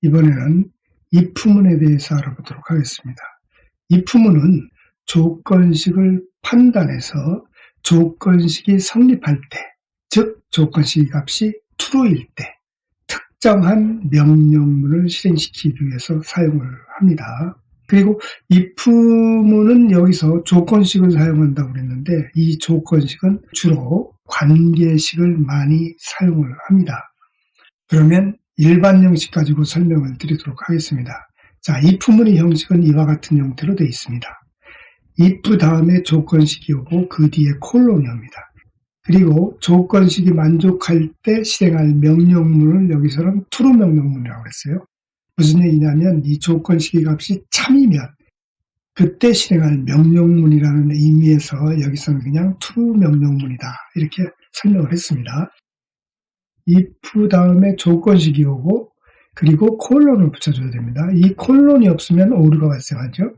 이번에는 if문에 대해서 알아보도록 하겠습니다. if문은 조건식을 판단해서 조건식이 성립할 때, 즉 조건식 값이 true일 때 특정한 명령문을 실행시키기 위해서 사용을 합니다. 그리고 if문은 여기서 조건식을 사용한다고 그랬는데 이 조건식은 주로 관계식을 많이 사용을 합니다. 그러면 일반 형식 가지고 설명을 드리도록 하겠습니다. 자, if문의 형식은 이와 같은 형태로 되어 있습니다. if 다음에 조건식이 오고 그 뒤에 콜론이 옵니다. 그리고 조건식이 만족할 때 실행할 명령문을 여기서는 true 명령문이라고 했어요. 무슨 얘기냐면 이 조건식의 값이 참이면 그때 실행할 명령문이라는 의미에서 여기서는 그냥 true 명령문이다 이렇게 설명을 했습니다. if 다음에 조건식이 오고 그리고 콜론을 붙여줘야 됩니다. 이 콜론이 없으면 오류가 발생하죠.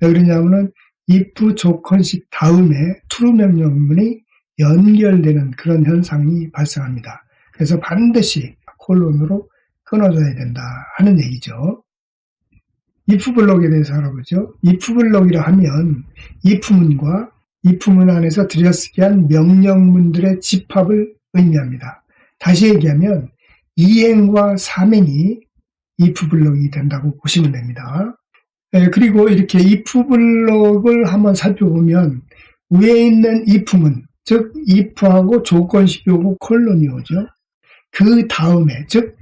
왜 그러냐면은 if 조건식 다음에 true 명령문이 연결되는 그런 현상이 발생합니다. 그래서 반드시 콜론으로 끊어줘야 된다 하는 얘기죠. if 블록에 대해서 알아보죠. if 블록이라 하면 if문과 if문 안에서 들여쓰기한 명령문들의 집합을 의미합니다. 다시 얘기하면 이행과 삼행이 if 블록이 된다고 보시면 됩니다. 그리고 이렇게 if 블록을 한번 살펴보면 위에 있는 if문, 즉 if하고 조건식이 오고 콜론이 오죠. 그 다음에 즉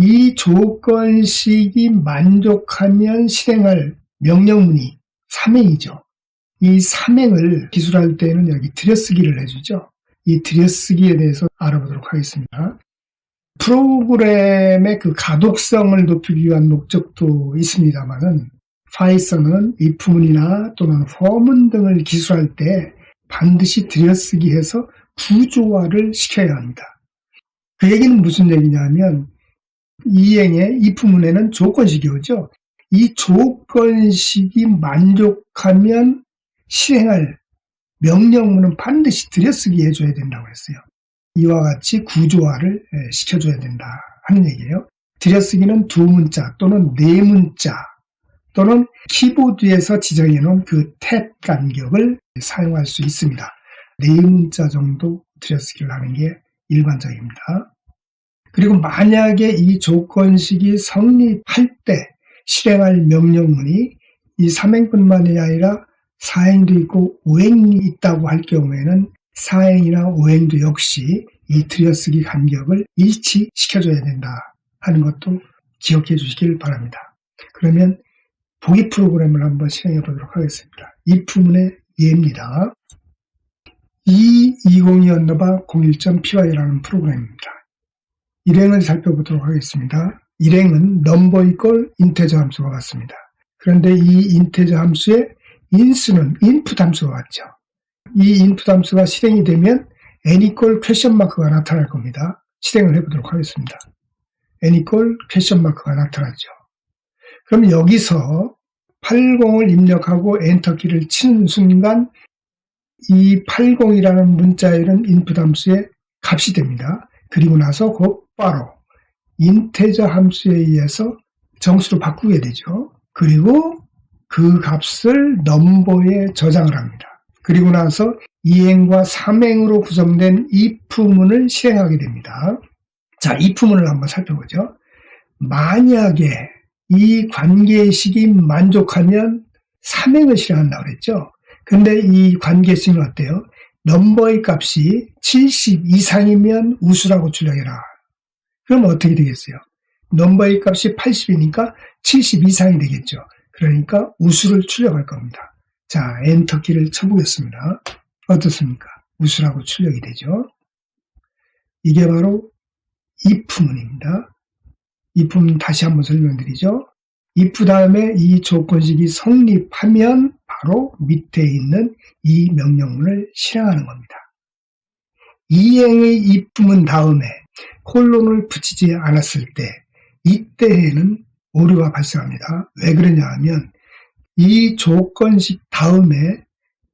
이 조건식이 만족하면 실행할 명령문이 삼행이죠. 이 삼행을 기술할 때는 여기 들여쓰기를 해주죠. 이 들여쓰기에 대해서 알아보도록 하겠습니다. 프로그램의 그 가독성을 높이기 위한 목적도 있습니다만은 파이썬은 if문이나 또는 for문 등을 기술할 때 반드시 들여쓰기해서 구조화를 시켜야 합니다. 그 얘기는 무슨 얘기냐면 이행의 if문에는 조건식이 오죠. 이 조건식이 만족하면 실행할 명령문은 반드시 들여쓰기 해줘야 된다고 했어요. 이와 같이 구조화를 시켜줘야 된다 하는 얘기예요. 들여쓰기는 두 문자 또는 네 문자 또는 키보드에서 지정해놓은 그 탭 간격을 사용할 수 있습니다. 네 문자 정도 들여쓰기를 하는 게 일반적입니다. 그리고 만약에 이 조건식이 성립할 때 실행할 명령문이 이 삼행뿐만이 아니라 사행도 있고 오행이 있다고 할 경우에는 사행이나 오행도 역시 이 들여쓰기 간격을 일치시켜줘야 된다 하는 것도 기억해 주시길 바랍니다. 그러면 보기 프로그램을 한번 실행해 보도록 하겠습니다. if문의 예입니다. 220-01.py라는 프로그램입니다. 일행을 살펴보도록 하겠습니다. 일행은 넘버 이퀄 인테저 함수가 같습니다. 그런데 이 인테저 함수의 인수는 인풋 함수가 같죠. 이 인풋 함수가 실행이 되면 n 이퀄 퀘션 마크가 나타날 겁니다. 실행을 해보도록 하겠습니다. n 이퀄 퀘션 마크가 나타나죠. 그럼 여기서 80을 입력하고 엔터키를 치는 순간 이 80이라는 문자에 이른 인풋 함수의 값이 됩니다. 그리고 나서 곧바로 인테저 함수에 의해서 정수로 바꾸게 되죠. 그리고 그 값을 넘버에 저장을 합니다. 그리고 나서 이행과 삼행으로 구성된 if문을 실행하게 됩니다. 자, if문을 한번 살펴보죠. 만약에 이 관계식이 만족하면 삼행을 실행한다고 그랬죠. 근데 이 관계식은 어때요? 넘버의 값이 70 이상이면 우수라고 출력해라. 그럼 어떻게 되겠어요? 넘버의 값이 80이니까 70 이상이 되겠죠. 그러니까 우수를 출력할 겁니다. 자, 엔터키를 쳐보겠습니다. 어떻습니까? 우수라고 출력이 되죠. 이게 바로 if문입니다. if문 다시 한번 설명드리죠. if 다음에 이 조건식이 성립하면 바로 밑에 있는 이 명령문을 실행하는 겁니다. 이행의 if문 다음에 콜론을 붙이지 않았을 때 이때에는 오류가 발생합니다. 왜 그러냐 하면 이 조건식 다음에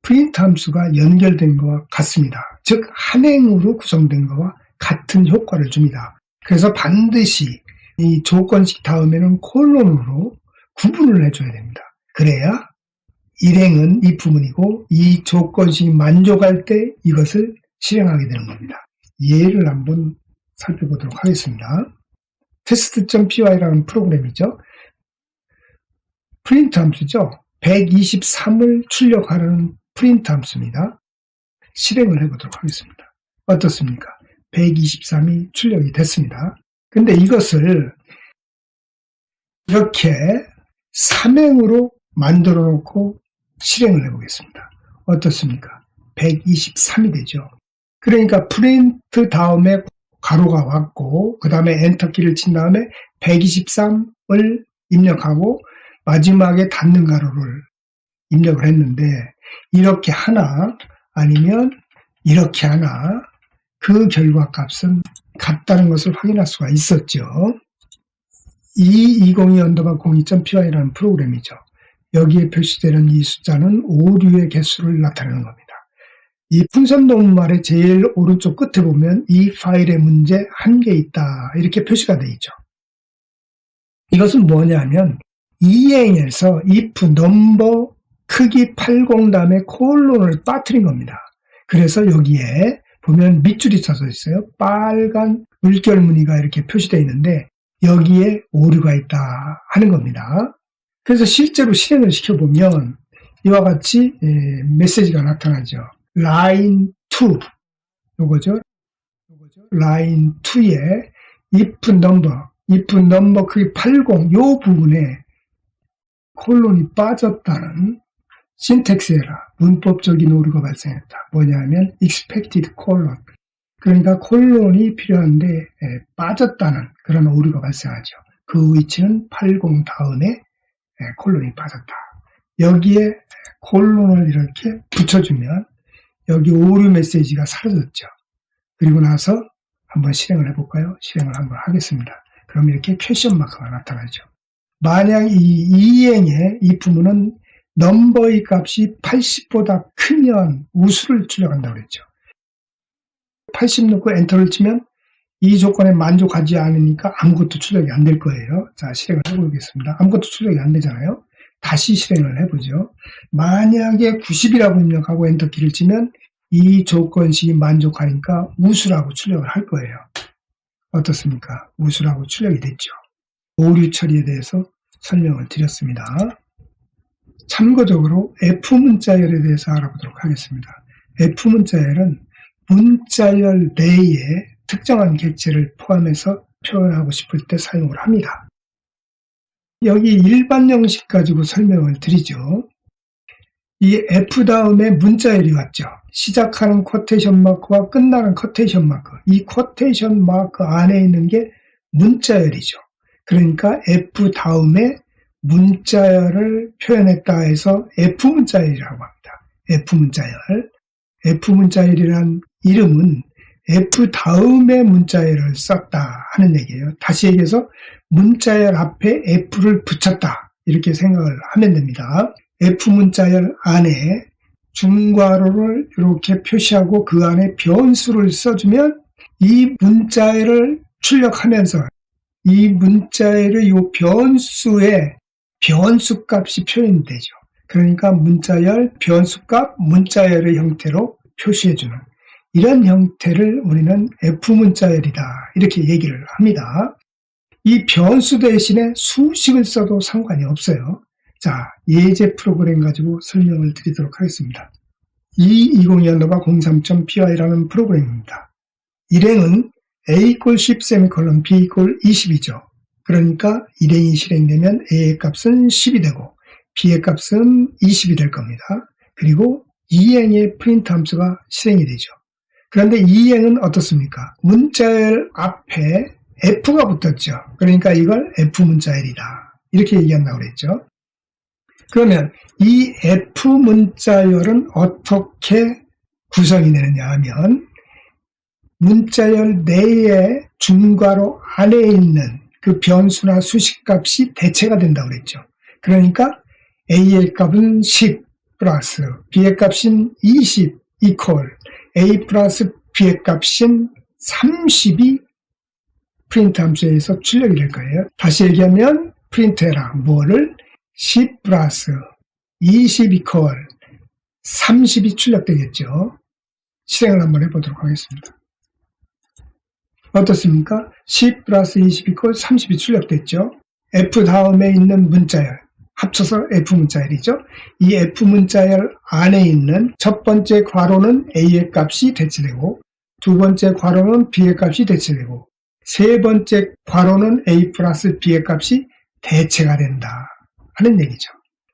프린트 함수가 연결된 것과 같습니다. 즉 한행으로 구성된 것과 같은 효과를 줍니다. 그래서 반드시 이 조건식 다음에는 콜론으로 구분을 해줘야 됩니다. 그래야 일행은 이 부분이고 이 조건식이 만족할 때 이것을 실행하게 되는 겁니다. 예를 한번 살펴보도록 하겠습니다. test.py라는 프로그램이죠. 프린트 함수죠. 123을 출력하는 프린트 함수입니다. 실행을 해보도록 하겠습니다. 어떻습니까? 123이 출력이 됐습니다. 근데 이것을 이렇게 삼행으로 만들어 놓고 실행을 해보겠습니다. 어떻습니까? 123이 되죠. 그러니까 프린트 다음에 가로가 왔고 그 다음에 엔터키를 친 다음에 123을 입력하고 마지막에 닫는 가로를 입력을 했는데 이렇게 하나 아니면 이렇게 하나 그 결과값은 같다는 것을 확인할 수가 있었죠. 이 2022.02.py라는 프로그램이죠. 여기에 표시되는 이 숫자는 오류의 개수를 나타내는 겁니다. 이 풍선 논문말의 제일 오른쪽 끝에 보면 이 파일의 문제 한 개 있다 이렇게 표시가 되어 있죠. 이것은 뭐냐면 이행에서 if 넘버 크기 80 다음에 콜론을 빠뜨린 겁니다. 그래서 여기에 보면 밑줄이 써져 있어요. 빨간 물결 무늬가 이렇게 표시되어 있는데 여기에 오류가 있다 하는 겁니다. 그래서 실제로 실행을 시켜보면 이와 같이 메시지가 나타나죠. 라인 2 요거죠. 라인 2에 if 넘버 크기 80 요 부분에 콜론이 빠졌다는 신텍스 에러, 문법적인 오류가 발생했다. 뭐냐면 expected 콜론. 그러니까 콜론이 필요한데 빠졌다는 그런 오류가 발생하죠. 그 위치는 80 다음에 콜론이 빠졌다. 여기에 콜론을 이렇게 붙여주면 여기 오류 메시지가 사라졌죠. 그리고 나서 한번 실행을 해볼까요? 실행을 한번 하겠습니다. 그럼 이렇게 퀘션 마크가 나타나죠. 만약 이 이행의 이 부분은 넘버의 값이 80보다 크면 우수를 출력한다고 그랬죠. 80 넣고 엔터를 치면 이 조건에 만족하지 않으니까 아무것도 출력이 안 될 거예요. 자, 실행을 해보겠습니다. 아무것도 출력이 안 되잖아요. 다시 실행을 해보죠. 만약에 90이라고 입력하고 엔터키를 치면 이 조건식이 만족하니까 우수라고 출력을 할 거예요. 어떻습니까? 우수라고 출력이 됐죠. 오류 처리에 대해서 설명을 드렸습니다. 참고적으로 F문자열에 대해서 알아보도록 하겠습니다. F문자열은 문자열 내에 특정한 객체를 포함해서 표현하고 싶을 때 사용을 합니다. 여기 일반 형식 가지고 설명을 드리죠. 이 F 다음에 문자열이 왔죠. 시작하는 쿼테이션 마크와 끝나는 쿼테이션 마크. 이 쿼테이션 마크 안에 있는 게 문자열이죠. 그러니까 F 다음에 문자열을 표현했다 해서 F문자열이라고 합니다. F문자열. F문자열이란 이름은 F 다음에 문자열을 썼다 하는 얘기예요. 다시 얘기해서 문자열 앞에 F를 붙였다 이렇게 생각을 하면 됩니다. F문자열 안에 중괄호를 이렇게 표시하고 그 안에 변수를 써주면 이 문자열을 출력하면서 이 문자열의 이 변수에 변수값이 표현이 되죠. 그러니까 문자열, 변수값, 문자열의 형태로 표시해주는 이런 형태를 우리는 F문자열이다 이렇게 얘기를 합니다. 이 변수 대신에 수식을 써도 상관이 없어요. 자, 예제 프로그램 가지고 설명을 드리도록 하겠습니다. 이 2022.03.py라는 프로그램입니다. 일행은 A = 10, B = 20이죠. 그러니까 일행이 실행되면 A의 값은 10이 되고 B의 값은 20이 될 겁니다. 그리고 이행의 프린트 함수가 실행이 되죠. 그런데 이행은 어떻습니까? 문자열 앞에 F가 붙었죠. 그러니까 이걸 F문자열이다. 이렇게 얘기한다고 그랬죠. 그러면 이 F문자열은 어떻게 구성이 되느냐 하면 문자열 내에 중괄호 안에 있는 그 변수나 수식값이 대체가 된다고 그랬죠. 그러니까 A의 값은 10 플러스 B의 값인 20 이퀄 A 플러스 B의 값인 30이 프린트 함수에 의해서 출력이 될 거예요. 다시 얘기하면 프린트해라. 뭐를? 10 플러스 20 이퀄 30이 출력되겠죠. 실행을 한번 해보도록 하겠습니다. 어떻습니까? 10 플러스 20 이퀄 30이 출력됐죠. F 다음에 있는 문자열, 합쳐서 F 문자열이죠. 이 F 문자열 안에 있는 첫 번째 괄호는 A의 값이 대체되고, 두 번째 괄호는 B의 값이 대체되고, 세 번째 괄호는 A 플러스 B의 값이 대체가 된다 하는 얘기죠.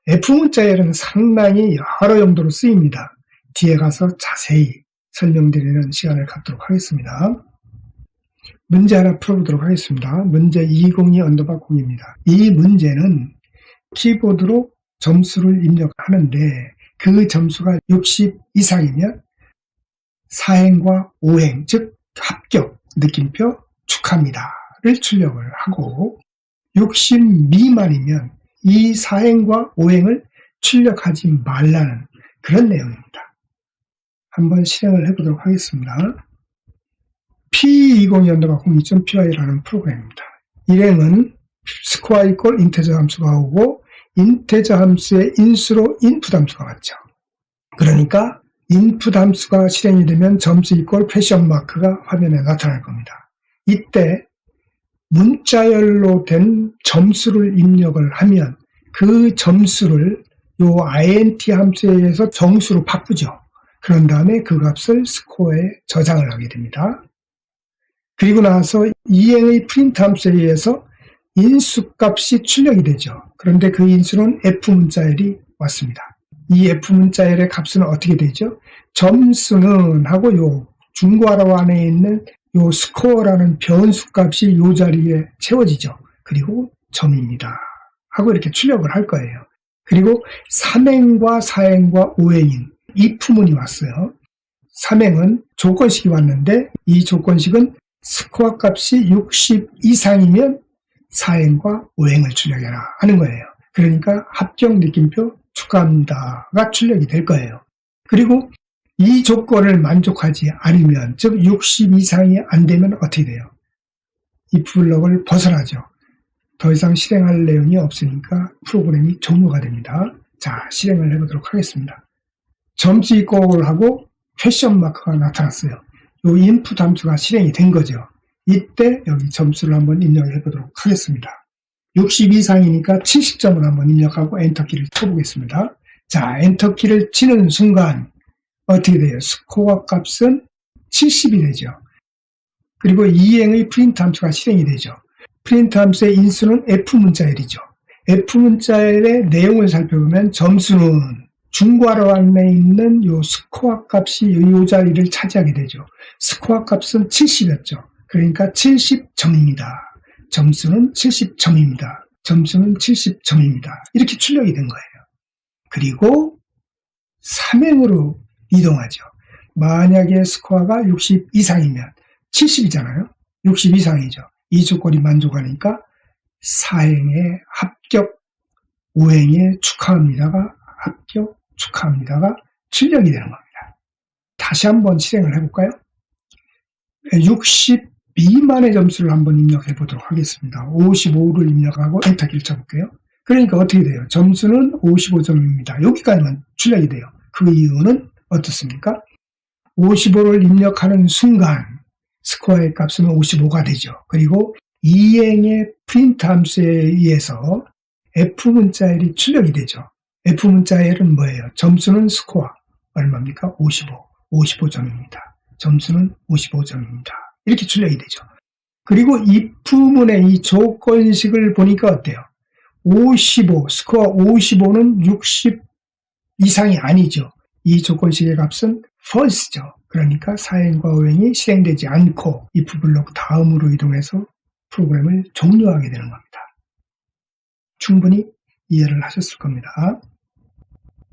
F 문자열은 상당히 여러 용도로 쓰입니다. 뒤에 가서 자세히 설명드리는 시간을 갖도록 하겠습니다. 문제 하나 풀어보도록 하겠습니다. 문제 202_0입니다. 이 문제는 키보드로 점수를 입력하는데 그 점수가 60 이상이면 사행과 오행, 즉 합격, 느낌표 축하합니다를 출력을 하고 60 미만이면 이 사행과 오행을 출력하지 말라는 그런 내용입니다. 한번 실행을 해보도록 하겠습니다. P20_02.py라는 프로그램입니다. 일행은 스코어 이퀄 인테저 함수가 오고 인테저 함수의 인수로 인풋 함수가 왔죠. 그러니까 인풋 함수가 실행이 되면 점수 이퀄 퀘션 마크가 화면에 나타날 겁니다. 이때 문자열로 된 점수를 입력을 하면 그 점수를 요 int 함수에 의해서 정수로 바꾸죠. 그런 다음에 그 값을 스코어에 저장을 하게 됩니다. 그리고 나서 이행의 프린트 함수에 의해서 인수값이 출력이 되죠. 그런데 그 인수는 F 문자열이 왔습니다. 이 F 문자열의 값은 어떻게 되죠? 점수는 하고 요 중괄호 안에 있는 요 스코어라는 변수 값이 요 자리에 채워지죠. 그리고 점입니다. 하고 이렇게 출력을 할 거예요. 그리고 3행과 4행과 5행인 if문이 왔어요. 3행은 조건식이 왔는데 이 조건식은 스코어 값이 60 이상이면 4행과 5행을 출력해라 하는 거예요. 그러니까 합격 느낌표 축하합니다가 출력이 될 거예요. 그리고 이 조건을 만족하지 않으면, 즉 60 이상이 안 되면 어떻게 돼요? if 블럭을 벗어나죠. 더 이상 실행할 내용이 없으니까 프로그램이 종료가 됩니다. 자, 실행을 해보도록 하겠습니다. 점수 이퀄을 하고 퀘션 마크가 나타났어요. 이 인풋 함수가 실행이 된 거죠. 이때 여기 점수를 한번 입력해 보도록 하겠습니다. 60 이상이니까 70점을 한번 입력하고 엔터키를 쳐보겠습니다. 자, 엔터키를 치는 순간 어떻게 돼요? 스코어 값은 70이 되죠. 그리고 이행의 프린트 함수가 실행이 되죠. 프린트 함수의 인수는 F 문자열이죠. F 문자열의 내용을 살펴보면 점수는 중괄호 안에 있는 요 스코어 값이 요 자리를 차지하게 되죠. 스코어 값은 70이었죠. 그러니까 70점입니다. 점수는 70점입니다. 점수는 70점입니다. 이렇게 출력이 된 거예요. 그리고 3행으로 이동하죠. 만약에 스코어가 60 이상이면 70이잖아요. 60 이상이죠. 이 조건이 만족하니까 4행의 합격, 5행의 축하합니다가 합격, 축하합니다가 출력이 되는 겁니다. 다시 한번 실행을 해볼까요? 60 미만의 점수를 한번 입력해 보도록 하겠습니다. 55를 입력하고 엔터키를 쳐볼게요. 그러니까 어떻게 돼요? 점수는 55점입니다. 여기까지만 출력이 돼요. 그 이유는 어떻습니까? 55를 입력하는 순간 스코어의 값은 55가 되죠. 그리고 이행의 프린트 함수에 의해서 F 문자열이 출력이 되죠. F 문자열은 뭐예요? 점수는 스코어 얼마입니까? 55점입니다. 점수는 55점입니다. 이렇게 출력이 되죠. 그리고 if문의 이 조건식을 보니까 어때요? 55, 스코어 55는 60 이상이 아니죠. 이 조건식의 값은 false죠. 그러니까 4행과 5행이 실행되지 않고 if 블록 다음으로 이동해서 프로그램을 종료하게 되는 겁니다. 충분히 이해를 하셨을 겁니다.